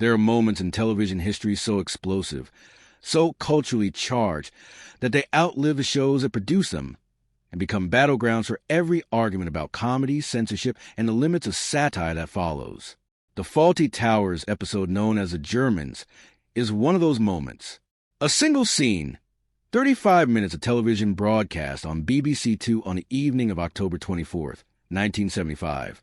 There are moments in television history so explosive, so culturally charged, that they outlive the shows that produce them and become battlegrounds for every argument about comedy, censorship, and the limits of satire that follows. The Fawlty Towers episode known as The Germans is one of those moments. A single scene, 35 minutes of television broadcast on BBC Two on the evening of October 24th, 1975,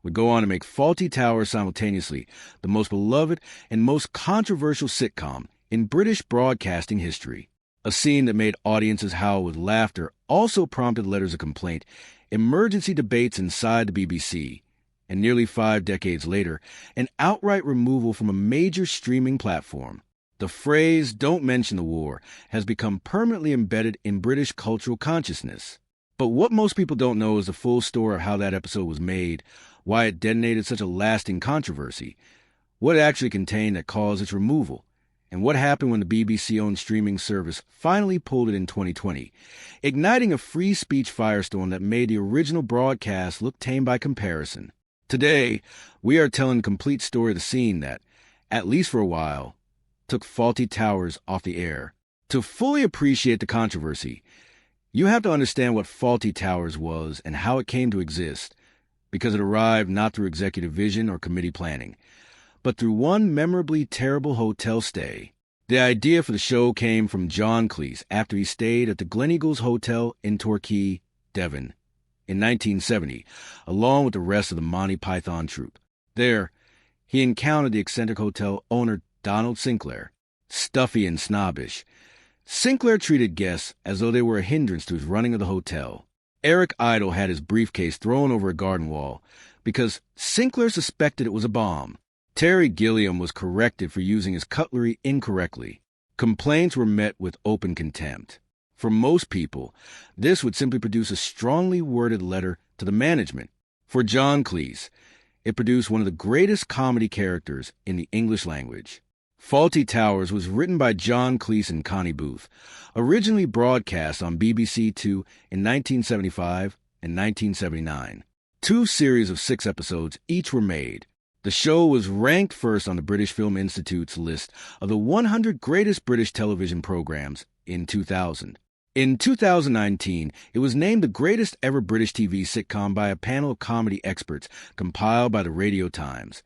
would go on to make Fawlty Towers simultaneously the most beloved and most controversial sitcom in British broadcasting history. A scene that made audiences howl with laughter also prompted letters of complaint, emergency debates inside the BBC, and nearly 5 decades later, an outright removal from a major streaming platform. The phrase, "don't mention the war," has become permanently embedded in British cultural consciousness. But what most people don't know is the full story of how that episode was made, why it detonated such a lasting controversy, what it actually contained that caused its removal, and what happened when the BBC-owned streaming service finally pulled it in 2020, igniting a free speech firestorm that made the original broadcast look tame by comparison. Today, we are telling the complete story of the scene that, at least for a while, took Fawlty Towers off the air. To fully appreciate the controversy, you have to understand what Fawlty Towers was and how it came to exist, because it arrived not through executive vision or committee planning, but through one memorably terrible hotel stay. The idea for the show came from John Cleese after he stayed at the Gleneagles Hotel in Torquay, Devon, in 1970, along with the rest of the Monty Python troupe. There, he encountered the eccentric hotel owner Donald Sinclair. Stuffy and snobbish, Sinclair treated guests as though they were a hindrance to his running of the hotel. Eric Idle had his briefcase thrown over a garden wall because Sinclair suspected it was a bomb. Terry Gilliam was corrected for using his cutlery incorrectly. Complaints were met with open contempt. For most people, this would simply produce a strongly worded letter to the management. For John Cleese, it produced one of the greatest comedy characters in the English language. Fawlty Towers was written by John Cleese and Connie Booth, originally broadcast on BBC Two in 1975 and 1979. 2 series of 6 episodes each were made. The show was ranked first on the British Film Institute's list of the 100 greatest British television programs in 2000. In 2019, it was named the greatest ever British TV sitcom by a panel of comedy experts compiled by the Radio Times,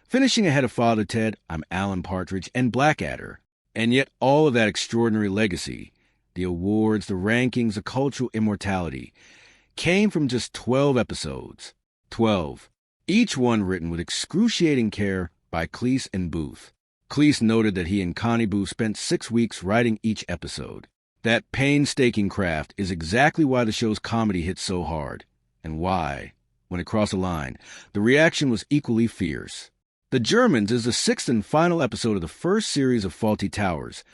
finishing ahead of FawltThe, I'm Alan Partridge, and Blackadder. And yet all of that extraordinary legacy, the awards, the rankings, the cultural immortality, came from just 12 episodes. 12. Each one written with excruciating care by Cleese and Booth. Cleese noted that he and Connie Booth spent 6 weeks writing each episode. That painstaking craft is exactly why the show's comedy hit so hard, and why, when it crossed the line, the reaction was equally fierce. The Germans is the 6th and final episode of the first series of Fawlty Towers,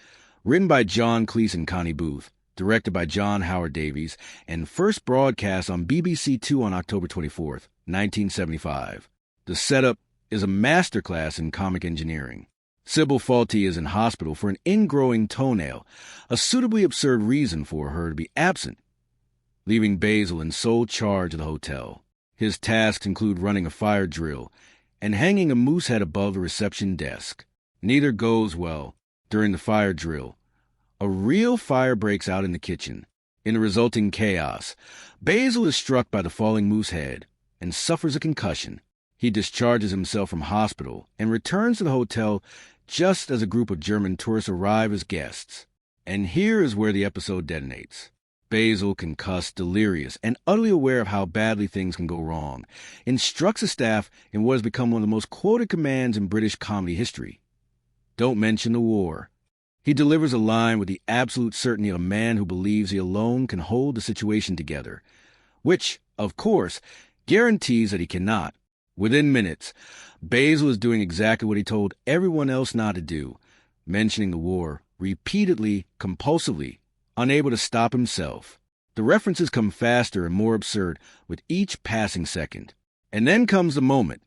written by John Cleese and Connie Booth, directed by John Howard Davies, and first broadcast on BBC Two on October 24th, 1975. The setup is a masterclass in comic engineering. Sybil Fawlty is in hospital for an ingrowing toenail, a suitably absurd reason for her to be absent, leaving Basil in sole charge of the hotel. His tasks include running a fire drill and hanging a moose head above the reception desk. Neither goes well. During the fire drill, a real fire breaks out in the kitchen. In the resulting chaos, Basil is struck by the falling moose head and suffers a concussion. He discharges himself from hospital and returns to the hotel just as a group of German tourists arrive as guests. And here is where the episode detonates. Basil, concussed, delirious, and utterly aware of how badly things can go wrong, instructs the staff in what has become one of the most quoted commands in British comedy history. Don't mention the war. He delivers a line with the absolute certainty of a man who believes he alone can hold the situation together, which, of course, guarantees that he cannot. Within minutes, Basil is doing exactly what he told everyone else not to do, mentioning the war repeatedly, compulsively, unable to stop himself. The references come faster and more absurd with each passing second. And then comes the moment.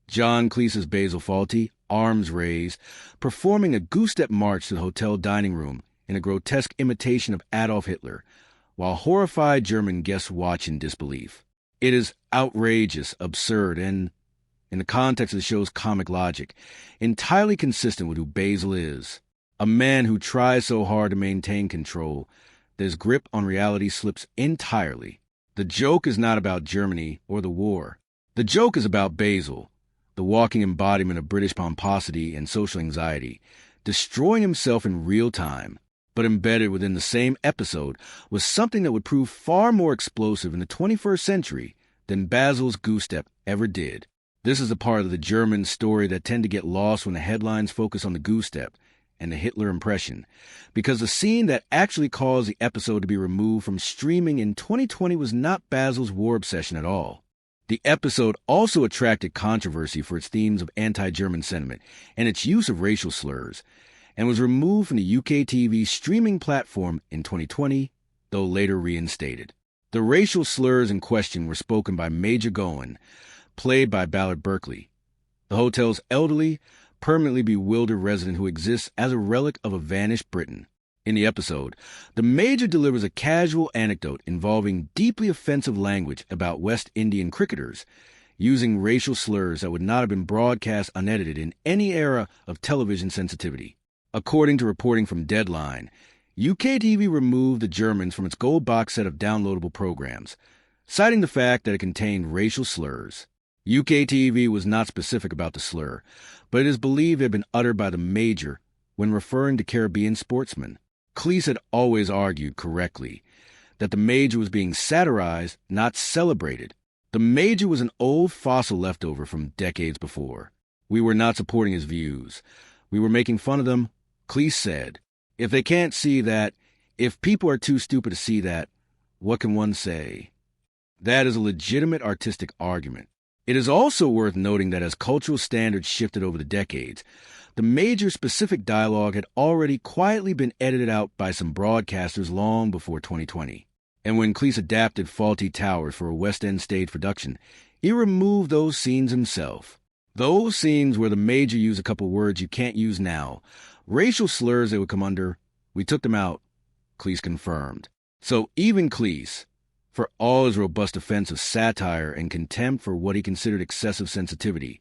John Cleese's Basil Fawlty, arms raised, performing a goose-step march to the hotel dining room in a grotesque imitation of Adolf Hitler, while horrified German guests watch in disbelief. It is outrageous, absurd, and in the context of the show's comic logic, entirely consistent with who Basil is. A man who tries so hard to maintain control that his grip on reality slips entirely. The joke is not about Germany or the war. The joke is about Basil, the walking embodiment of British pomposity and social anxiety, destroying himself in real time. But embedded within the same episode was something that would prove far more explosive in the 21st century than Basil's goose step ever did. This is a part of the German story that tend to get lost when the headlines focus on the goose step and the Hitler impression, because the scene that actually caused the episode to be removed from streaming in 2020 was not Basil's war obsession at all. The episode also attracted controversy for its themes of anti-German sentiment and its use of racial slurs, and was removed from the UK TV streaming platform in 2020, though later reinstated. The racial slurs in question were spoken by Major Gowan, played by Ballard Berkeley, the hotel's elderly, permanently bewildered resident who exists as a relic of a vanished Britain. In the episode, the Major delivers a casual anecdote involving deeply offensive language about West Indian cricketers, using racial slurs that would not have been broadcast unedited in any era of television sensitivity. According to reporting from Deadline, UK TV removed the Germans from its gold box set of downloadable programs, citing the fact that it contained racial slurs. UK TV was not specific about the slur, but it is believed it had been uttered by the Major when referring to Caribbean sportsmen. Cleese had always argued correctly that the Major was being satirized, not celebrated. The Major was an old fossil leftover from decades before. We were not supporting his views. We were making fun of them, Cleese said. If they can't see that, if people are too stupid to see that, what can one say? That is a legitimate artistic argument. It is also worth noting that as cultural standards shifted over the decades, the Major's specific dialogue had already quietly been edited out by some broadcasters long before 2020. And when Cleese adapted Fawlty Towers for a West End stage production, he removed those scenes himself. Those scenes where the Major used a couple words you can't use now, racial slurs they would come under, we took them out, Cleese confirmed. So even Cleese, for all his robust defense of satire and contempt for what he considered excessive sensitivity,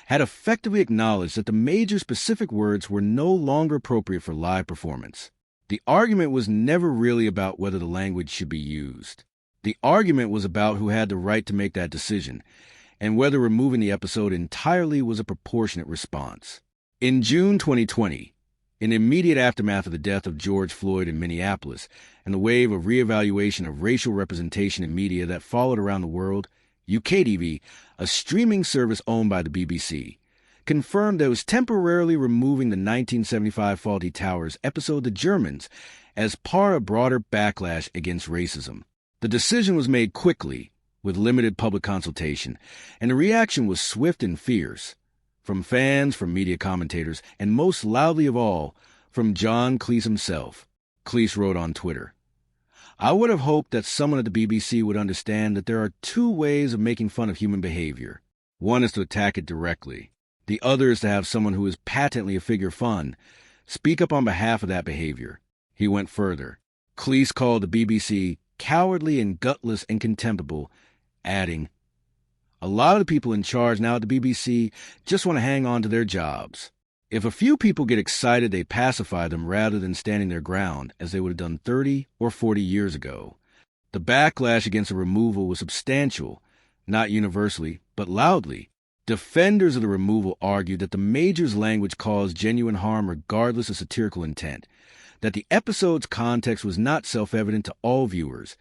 had effectively acknowledged that the Major's specific words were no longer appropriate for live performance. The argument was never really about whether the language should be used. The argument was about who had the right to make that decision, and whether removing the episode entirely was a proportionate response. In June 2020, in the immediate aftermath of the death of George Floyd in Minneapolis and the wave of reevaluation of racial representation in media that followed around the world, UKTV, a streaming service owned by the BBC, confirmed that it was temporarily removing the 1975 Fawlty Towers episode The Germans as part of a broader backlash against racism. The decision was made quickly, with limited public consultation, and the reaction was swift and fierce. From fans, from media commentators, and most loudly of all, from John Cleese himself. Cleese wrote on Twitter, "I would have hoped that someone at the BBC would understand that there are two ways of making fun of human behavior. One is to attack it directly. The other is to have someone who is patently a figure of fun speak up on behalf of that behavior." He went further. Cleese called the BBC cowardly and gutless and contemptible, adding, "A lot of the people in charge now at the BBC just want to hang on to their jobs. If a few people get excited, they pacify them rather than standing their ground, as they would have done 30 or 40 years ago." The backlash against the removal was substantial, not universally, but loudly. Defenders of the removal argued that the Major's language caused genuine harm regardless of satirical intent, that the episode's context was not self-evident to all viewers,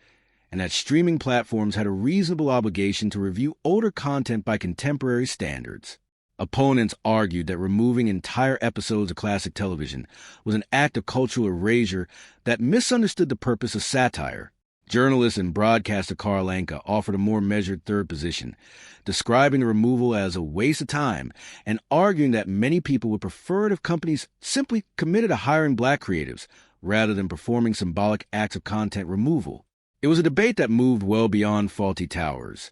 and that streaming platforms had a reasonable obligation to review older content by contemporary standards. Opponents argued that removing entire episodes of classic television was an act of cultural erasure that misunderstood the purpose of satire. Journalist and broadcaster Karl Anka offered a more measured third position, describing the removal as a waste of time and arguing that many people would prefer it if companies simply committed to hiring black creatives rather than performing symbolic acts of content removal. It was a debate that moved well beyond Fawlty Towers,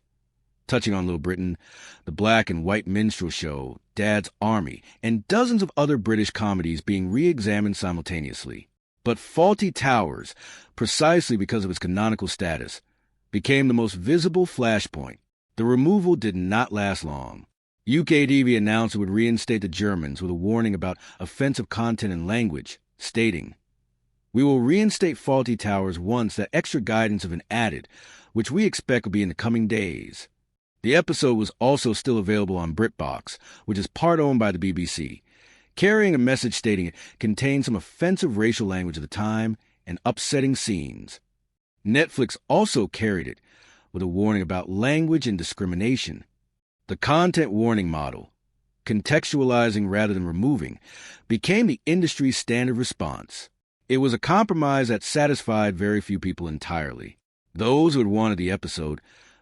touching on Little Britain, the black and white minstrel show, Dad's Army, and dozens of other British comedies being re-examined simultaneously. But Fawlty Towers, precisely because of its canonical status, became the most visible flashpoint. The removal did not last long. UKTV announced it would reinstate the Germans with a warning about offensive content and language, stating, "We will reinstate Fawlty Towers once that extra guidance has been added, which we expect will be in the coming days." The episode was also still available on BritBox, which is part owned by the BBC, carrying a message stating it contained some offensive racial language of the time and upsetting scenes. Netflix also carried it with a warning about language and discrimination. The content warning model, contextualizing rather than removing, became the industry's standard response. It was a compromise that satisfied very few people entirely. Those who had wanted the episode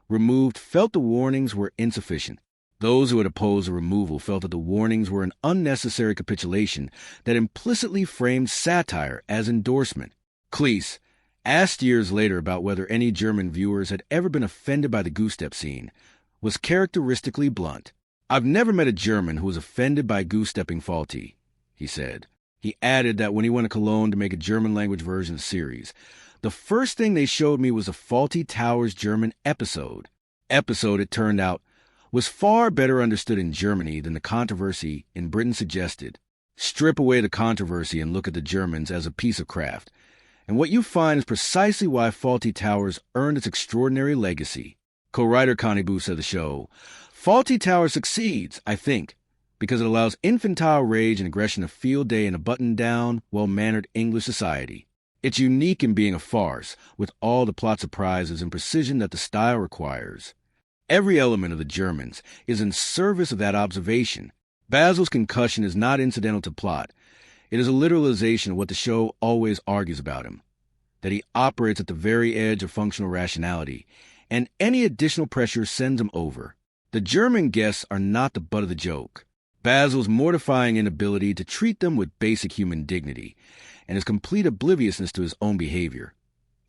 removed felt the warnings were insufficient. Those who had opposed the removal felt that the warnings were an unnecessary capitulation that implicitly framed satire as endorsement. Cleese, asked years later about whether any German viewers had ever been offended by the goose-step scene, was characteristically blunt. "I've never met a German who was offended by goose-stepping Fawlty," he said. He added that when he went to Cologne to make a German-language version of the series, the first thing they showed me was the Fawlty Towers German episode. It turned out, was far better understood in Germany than the controversy in Britain suggested. Strip away the controversy and look at the Germans as a piece of craft, and what you find is precisely why Fawlty Towers earned its extraordinary legacy. Co-writer Connie Booth said of the show, "Fawlty Towers succeeds, I think, because it allows infantile rage and aggression a field day in a buttoned-down, well-mannered English society. It's unique in being a farce, with all the plot surprises and precision that the style requires. Every element of the Germans is in service of that observation. Basil's concussion is not incidental to plot. It is a literalization of what the show always argues about him, that he operates at the very edge of functional rationality, and any additional pressure sends him over. The German guests are not the butt of the joke. Basil's mortifying inability to treat them with basic human dignity, and his complete obliviousness to his own behavior,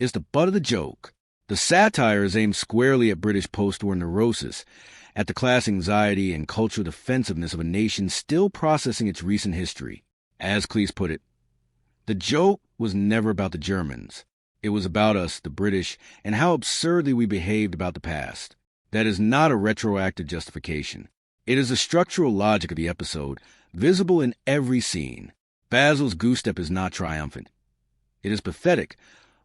is the butt of the joke. The satire is aimed squarely at British post-war neurosis, at the class anxiety and cultural defensiveness of a nation still processing its recent history. As Cleese put it, the joke was never about the Germans. It was about us, the British, and how absurdly we behaved about the past. That is not a retroactive justification. It is the structural logic of the episode, visible in every scene. Basil's goose-step is not triumphant. It is pathetic,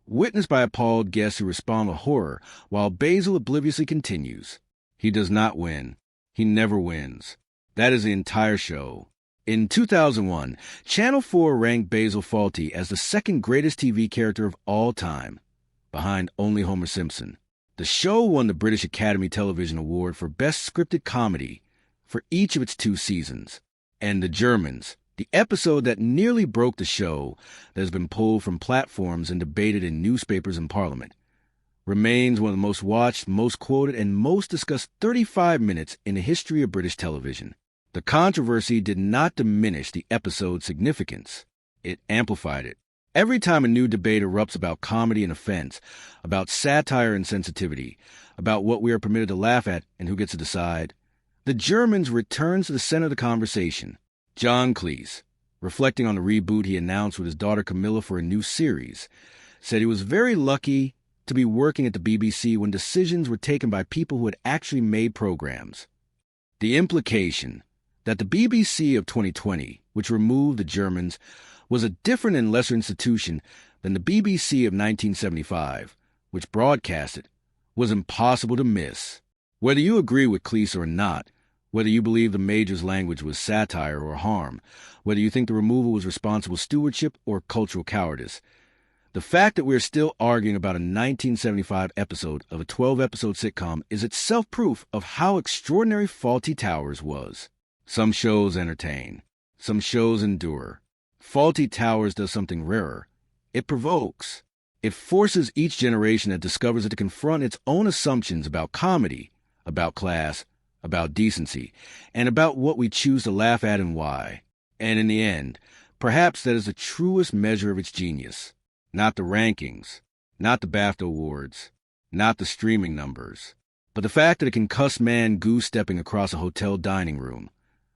witnessed by appalled guests who respond with horror, while Basil obliviously continues. He does not win. He never wins. That is the entire show. In 2001, Channel 4 ranked Basil Fawlty as the second greatest TV character of all time, behind only Homer Simpson. The show won the British Academy Television Award for Best Scripted Comedy for each of its 2 seasons. And The Germans, the episode that nearly broke the show, that has been pulled from platforms and debated in newspapers and Parliament, remains one of the most watched, most quoted, and most discussed 35 minutes in the history of British television. The controversy did not diminish the episode's significance. It amplified it. Every time a new debate erupts about comedy and offense, about satire and sensitivity, about what we are permitted to laugh at and who gets to decide, The Germans returns to the center of the conversation. John Cleese, reflecting on the reboot he announced with his daughter Camilla for a new series, said he was very lucky to be working at the BBC when decisions were taken by people who had actually made programs. The implication that the BBC of 2020, which removed the Germans, was a different and lesser institution than the BBC of 1975, which broadcasted, was impossible to miss. Whether you agree with Cleese or not, whether you believe the Major's language was satire or harm, whether you think the removal was responsible stewardship or cultural cowardice, the fact that we're still arguing about a 1975 episode of a 12-episode sitcom is itself proof of how extraordinary Fawlty Towers was. Some shows entertain. Some shows endure. Fawlty Towers does something rarer. It provokes. It forces each generation that discovers it to confront its own assumptions about comedy, about class, about decency, and about what we choose to laugh at and why. And in the end, perhaps that is the truest measure of its genius. Not the rankings, not the BAFTA awards, not the streaming numbers, but the fact that a concussed man goose-stepping across a hotel dining room,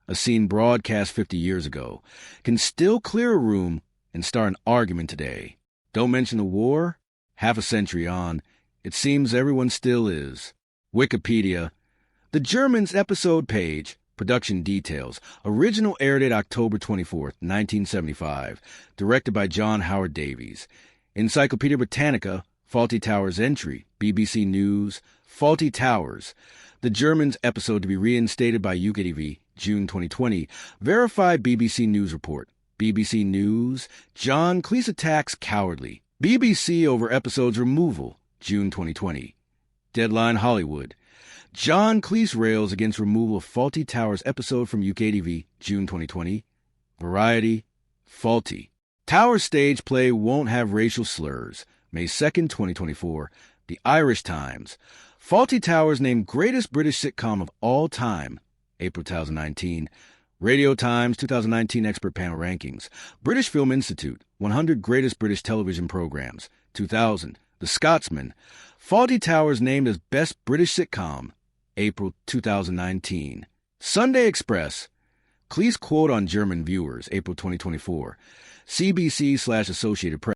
a scene broadcast 50 years ago, can still clear a room and start an argument today. Don't mention the war? Half a century on, it seems everyone still is. Wikipedia. The Germans episode page Production details. Original air date October 24th, 1975. Directed by John Howard Davies. Encyclopedia Britannica, Fawlty Towers entry. BBC News, Fawlty Towers. The Germans episode to be reinstated by UKTV, June 2020. Verified BBC News report. BBC News, John Cleese attacks cowardly. BBC over episode's removal, June 2020. Deadline Hollywood. John Cleese rails against removal of Fawlty Towers episode from UKTV, June 2020. Variety, Fawlty. Towers stage play won't have racial slurs, May 2nd, 2024. The Irish Times. Fawlty Towers named greatest British sitcom of all time, April 2019. Radio Times 2019 Expert Panel Rankings. British Film Institute, 100 Greatest British Television Programs, 2000. The Scotsman. Fawlty Towers named as Best British Sitcom, April 2019. Sunday Express. Cleese quote on German viewers, April 2024. CBC/Associated Press.